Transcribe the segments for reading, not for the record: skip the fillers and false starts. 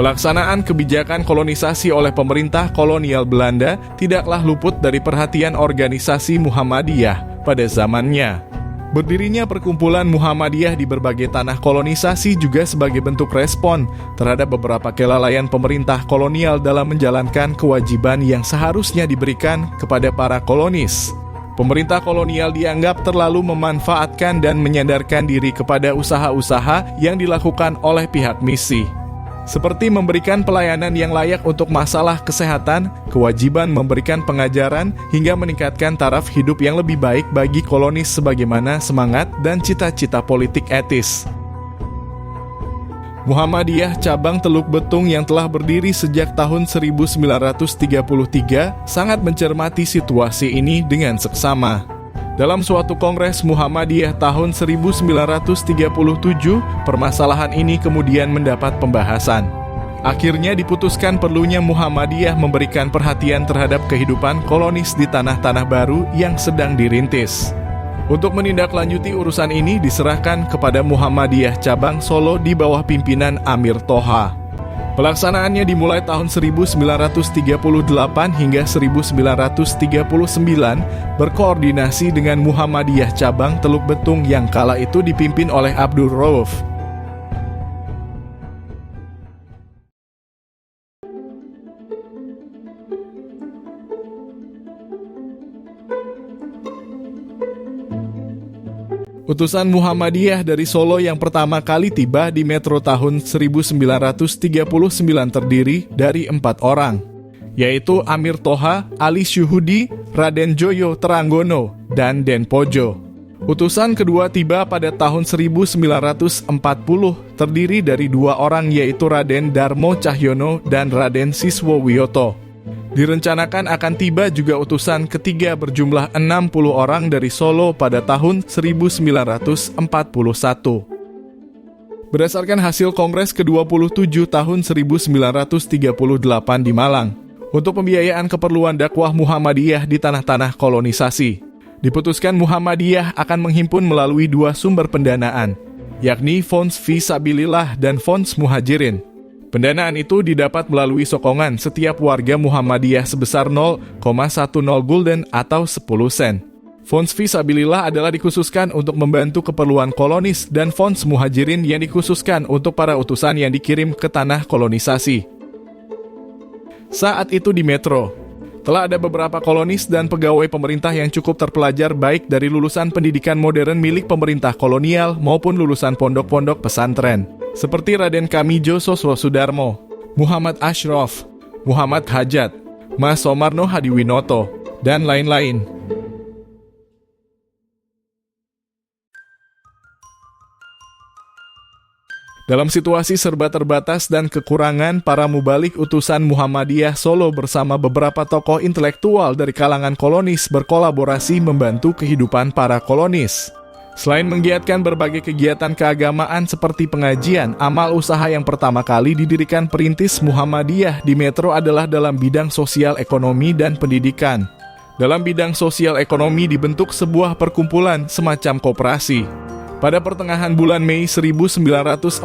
Pelaksanaan kebijakan kolonisasi oleh pemerintah kolonial Belanda tidaklah luput dari perhatian organisasi Muhammadiyah pada zamannya. Berdirinya perkumpulan Muhammadiyah di berbagai tanah kolonisasi juga sebagai bentuk respon terhadap beberapa kelalaian pemerintah kolonial dalam menjalankan kewajiban yang seharusnya diberikan kepada para kolonis. Pemerintah kolonial dianggap terlalu memanfaatkan dan menyandarkan diri kepada usaha-usaha yang dilakukan oleh pihak misi, seperti memberikan pelayanan yang layak untuk masalah kesehatan, kewajiban memberikan pengajaran, hingga meningkatkan taraf hidup yang lebih baik bagi kolonis sebagaimana semangat dan cita-cita politik etis. Muhammadiyah cabang Teluk Betung yang telah berdiri sejak tahun 1933 sangat mencermati situasi ini dengan seksama. Dalam suatu kongres Muhammadiyah tahun 1937, permasalahan ini kemudian mendapat pembahasan. Akhirnya diputuskan perlunya Muhammadiyah memberikan perhatian terhadap kehidupan kolonis di tanah-tanah baru yang sedang dirintis. Untuk menindaklanjuti urusan ini diserahkan kepada Muhammadiyah cabang Solo di bawah pimpinan Amir Toha. Pelaksanaannya dimulai tahun 1938 hingga 1939 berkoordinasi dengan Muhammadiyah cabang Teluk Betung yang kala itu dipimpin oleh Abdul Rauf. Utusan Muhammadiyah dari Solo yang pertama kali tiba di Metro tahun 1939 terdiri dari 4 orang, yaitu Amir Toha, Ali Syuhudi, Raden Joyo Teranggono, dan Den Pojo. Utusan kedua tiba pada tahun 1940 terdiri dari 2 orang, yaitu Raden Darmo Cahyono dan Raden Siswo Wiyoto. Direncanakan akan tiba juga utusan ketiga berjumlah 60 orang dari Solo pada tahun 1941. Berdasarkan hasil Kongres ke-27 tahun 1938 di Malang, untuk pembiayaan keperluan dakwah Muhammadiyah di tanah-tanah kolonisasi, diputuskan Muhammadiyah akan menghimpun melalui 2 sumber pendanaan, yakni Fons Fisabilillah dan Fons Muhajirin. Pendanaan itu didapat melalui sokongan setiap warga Muhammadiyah sebesar 0,10 gulden atau 10 sen. Fons Fisabilillah adalah dikhususkan untuk membantu keperluan kolonis dan Fons Muhajirin yang dikhususkan untuk para utusan yang dikirim ke tanah kolonisasi. Saat itu di Metro, telah ada beberapa kolonis dan pegawai pemerintah yang cukup terpelajar baik dari lulusan pendidikan modern milik pemerintah kolonial maupun lulusan pondok-pondok pesantren, seperti Raden Kamijo Sosrosudarmo, Muhammad Ashraf, Muhammad Hajat, Mas Somarno Hadiwinoto, dan lain-lain. Dalam situasi serba terbatas dan kekurangan, para mubalik utusan Muhammadiyah Solo bersama beberapa tokoh intelektual dari kalangan kolonis berkolaborasi membantu kehidupan para kolonis. Selain menggiatkan berbagai kegiatan keagamaan seperti pengajian, amal usaha yang pertama kali didirikan perintis Muhammadiyah di Metro adalah dalam bidang sosial ekonomi dan pendidikan. Dalam bidang sosial ekonomi dibentuk sebuah perkumpulan semacam koperasi. Pada pertengahan bulan Mei 1940,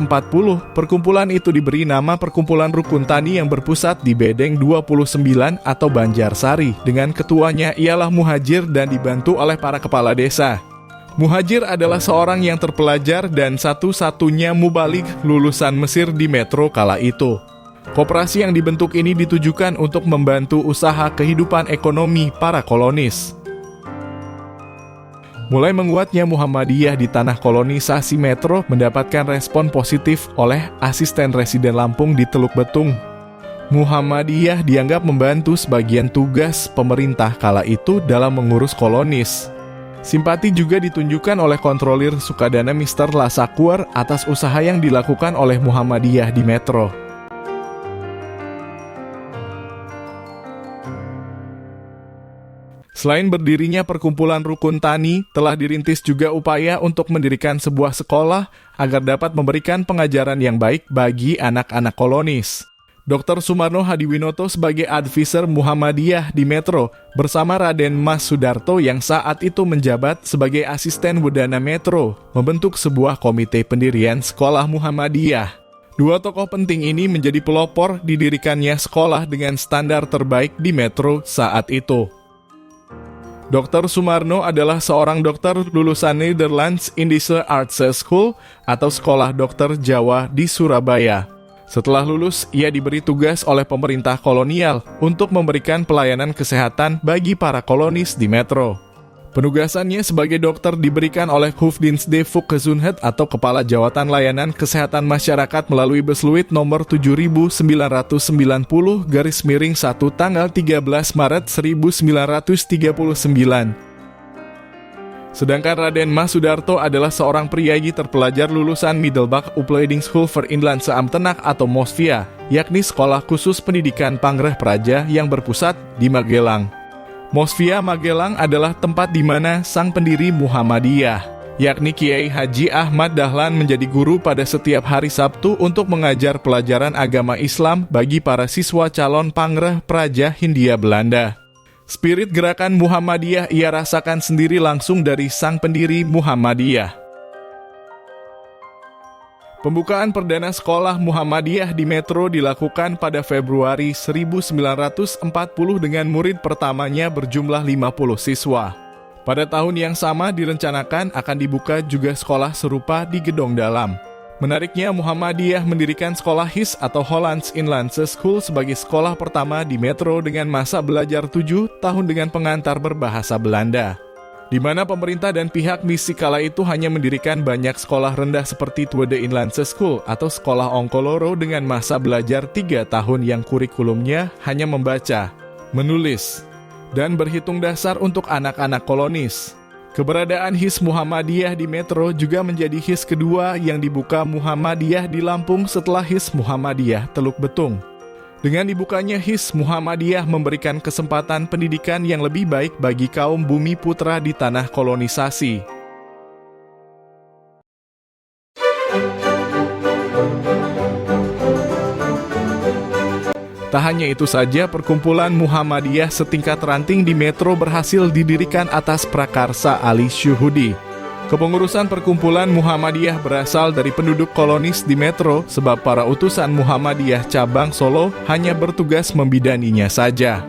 perkumpulan itu diberi nama Perkumpulan Rukun Tani yang berpusat di Bedeng 29 atau Banjarsari, dengan ketuanya ialah Muhajir dan dibantu oleh para kepala desa. Muhajir adalah seorang yang terpelajar dan satu-satunya mubalik lulusan Mesir di Metro kala itu. Koperasi yang dibentuk ini ditujukan untuk membantu usaha kehidupan ekonomi para kolonis. Mulai menguatnya Muhammadiyah di tanah kolonisasi Metro mendapatkan respon positif oleh asisten residen Lampung di Teluk Betung. Muhammadiyah dianggap membantu sebagian tugas pemerintah kala itu dalam mengurus kolonis. Simpati juga ditunjukkan oleh kontrolir Sukadana Mr. Lasakwar atas usaha yang dilakukan oleh Muhammadiyah di Metro. Selain berdirinya Perkumpulan Rukun Tani, telah dirintis juga upaya untuk mendirikan sebuah sekolah agar dapat memberikan pengajaran yang baik bagi anak-anak kolonis. Dr. Sumarno Hadiwinoto sebagai advisor Muhammadiyah di Metro bersama Raden Mas Sudarto yang saat itu menjabat sebagai asisten Wedana Metro membentuk sebuah komite pendirian sekolah Muhammadiyah. Dua tokoh penting ini menjadi pelopor didirikannya sekolah dengan standar terbaik di Metro saat itu. Dr. Sumarno adalah seorang dokter lulusan Netherlands Indische Arts School atau Sekolah Dokter Jawa di Surabaya. Setelah lulus, ia diberi tugas oleh pemerintah kolonial untuk memberikan pelayanan kesehatan bagi para kolonis di Metro. Penugasannya sebagai dokter diberikan oleh Hoofddienst Volksgezondheid atau Kepala Jawatan Layanan Kesehatan Masyarakat melalui Besluit nomor 7990/1 tanggal 13 Maret 1939. Sedangkan Raden Mas Sudarto adalah seorang priyayi terpelajar lulusan Middelbach Opleidingsschool voor Inlandse Ambtenaar atau MOSVIA, yakni Sekolah Khusus Pendidikan Pangreh Praja yang berpusat di Magelang. MOSVIA Magelang adalah tempat di mana sang pendiri Muhammadiyah, yakni Kiai Haji Ahmad Dahlan menjadi guru pada setiap hari Sabtu untuk mengajar pelajaran agama Islam bagi para siswa calon Pangreh Praja Hindia Belanda. Spirit gerakan Muhammadiyah ia rasakan sendiri langsung dari sang pendiri Muhammadiyah. Pembukaan perdana sekolah Muhammadiyah di Metro dilakukan pada Februari 1940 dengan murid pertamanya berjumlah 50 siswa. Pada tahun yang sama direncanakan akan dibuka juga sekolah serupa di Gedong Dalam. Menariknya, Muhammadiyah mendirikan sekolah HIS atau Hollands Inlandse School sebagai sekolah pertama di Metro dengan masa belajar 7 tahun dengan pengantar berbahasa Belanda, di mana pemerintah dan pihak misi kala itu hanya mendirikan banyak sekolah rendah seperti Tweede Inlandse School atau sekolah Onkoloro dengan masa belajar 3 tahun yang kurikulumnya hanya membaca, menulis, dan berhitung dasar untuk anak-anak kolonis. Keberadaan HIS Muhammadiyah di Metro juga menjadi HIS kedua yang dibuka Muhammadiyah di Lampung setelah HIS Muhammadiyah Teluk Betung. Dengan dibukanya HIS Muhammadiyah memberikan kesempatan pendidikan yang lebih baik bagi kaum bumi putra di tanah kolonisasi. Tak hanya itu saja, perkumpulan Muhammadiyah setingkat ranting di Metro berhasil didirikan atas prakarsa Ali Syuhudi. Kepengurusan perkumpulan Muhammadiyah berasal dari penduduk kolonis di Metro sebab para utusan Muhammadiyah cabang Solo hanya bertugas membidaninya saja.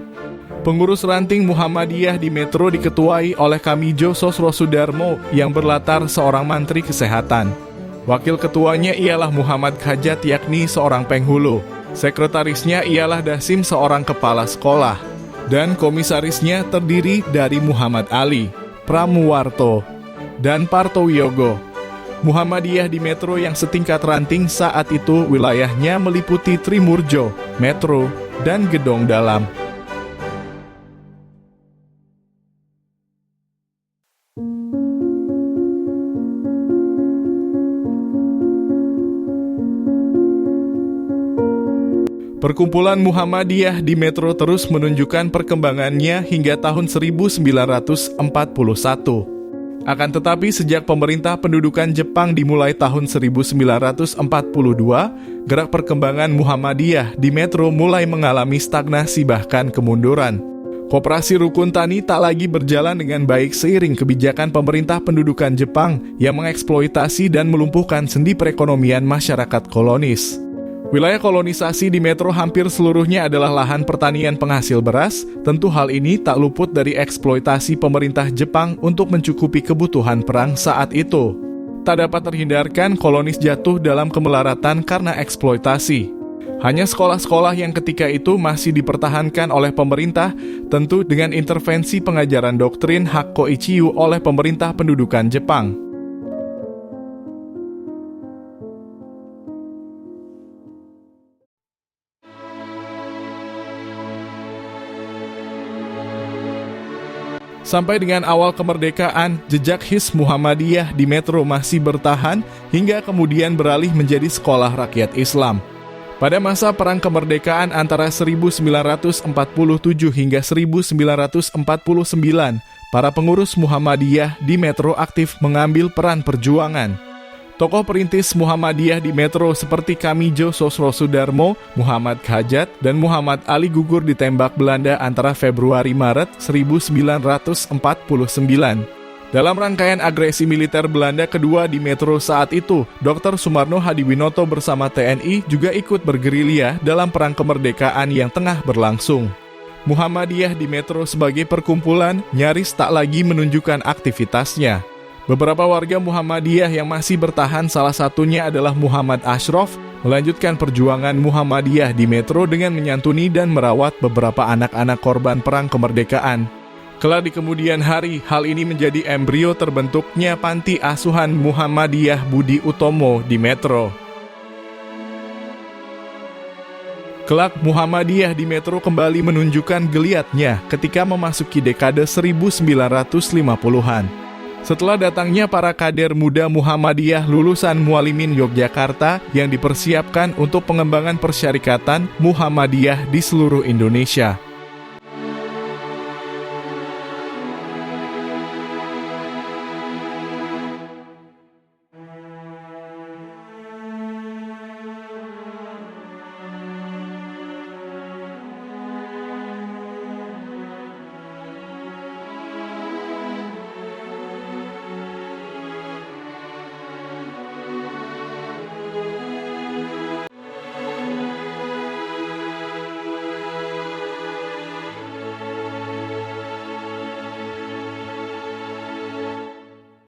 Pengurus ranting Muhammadiyah di Metro diketuai oleh Kamijo Sosrosudarmo yang berlatar seorang mantri kesehatan. Wakil ketuanya ialah Muhammad Khajat yakni seorang penghulu. Sekretarisnya ialah Dasim seorang kepala sekolah. Dan komisarisnya terdiri dari Muhammad Ali, Pramuwarto, dan Partowiyogo. Muhammadiyah di Metro yang setingkat ranting saat itu wilayahnya meliputi Trimurjo, Metro, dan Gedong Dalam. Perkumpulan Muhammadiyah di Metro terus menunjukkan perkembangannya hingga tahun 1941. Akan tetapi sejak pemerintah pendudukan Jepang dimulai tahun 1942, gerak perkembangan Muhammadiyah di Metro mulai mengalami stagnasi bahkan kemunduran. Koperasi rukun tani tak lagi berjalan dengan baik seiring kebijakan pemerintah pendudukan Jepang yang mengeksploitasi dan melumpuhkan sendi perekonomian masyarakat kolonis. Wilayah kolonisasi di Metro hampir seluruhnya adalah lahan pertanian penghasil beras. Tentu hal ini tak luput dari eksploitasi pemerintah Jepang untuk mencukupi kebutuhan perang saat itu. Tak dapat terhindarkan kolonis jatuh dalam kemelaratan karena eksploitasi. Hanya sekolah-sekolah yang ketika itu masih dipertahankan oleh pemerintah, tentu dengan intervensi pengajaran doktrin Hakko Ichiyu oleh pemerintah pendudukan Jepang. Sampai dengan awal kemerdekaan, jejak HIS Muhammadiyah di Metro masih bertahan hingga kemudian beralih menjadi sekolah rakyat Islam. Pada masa Perang Kemerdekaan antara 1947 hingga 1949, para pengurus Muhammadiyah di Metro aktif mengambil peran perjuangan. Tokoh perintis Muhammadiyah di Metro seperti Kamijo Sosrosudarmo, Muhammad Khajat, dan Muhammad Ali gugur ditembak Belanda antara Februari-Maret 1949. Dalam rangkaian agresi militer Belanda kedua di Metro saat itu, Dr. Sumarno Hadiwinoto bersama TNI juga ikut bergerilya dalam perang kemerdekaan yang tengah berlangsung. Muhammadiyah di Metro sebagai perkumpulan nyaris tak lagi menunjukkan aktivitasnya. Beberapa warga Muhammadiyah yang masih bertahan, salah satunya adalah Muhammad Ashraf, melanjutkan perjuangan Muhammadiyah di Metro dengan menyantuni dan merawat beberapa anak-anak korban perang kemerdekaan. Kelak di kemudian hari, hal ini menjadi embrio terbentuknya Panti Asuhan Muhammadiyah Budi Utomo di Metro. Kelak Muhammadiyah di Metro kembali menunjukkan geliatnya ketika memasuki dekade 1950-an. Setelah datangnya para kader muda Muhammadiyah lulusan Mualimin Yogyakarta yang dipersiapkan untuk pengembangan persyarikatan Muhammadiyah di seluruh Indonesia.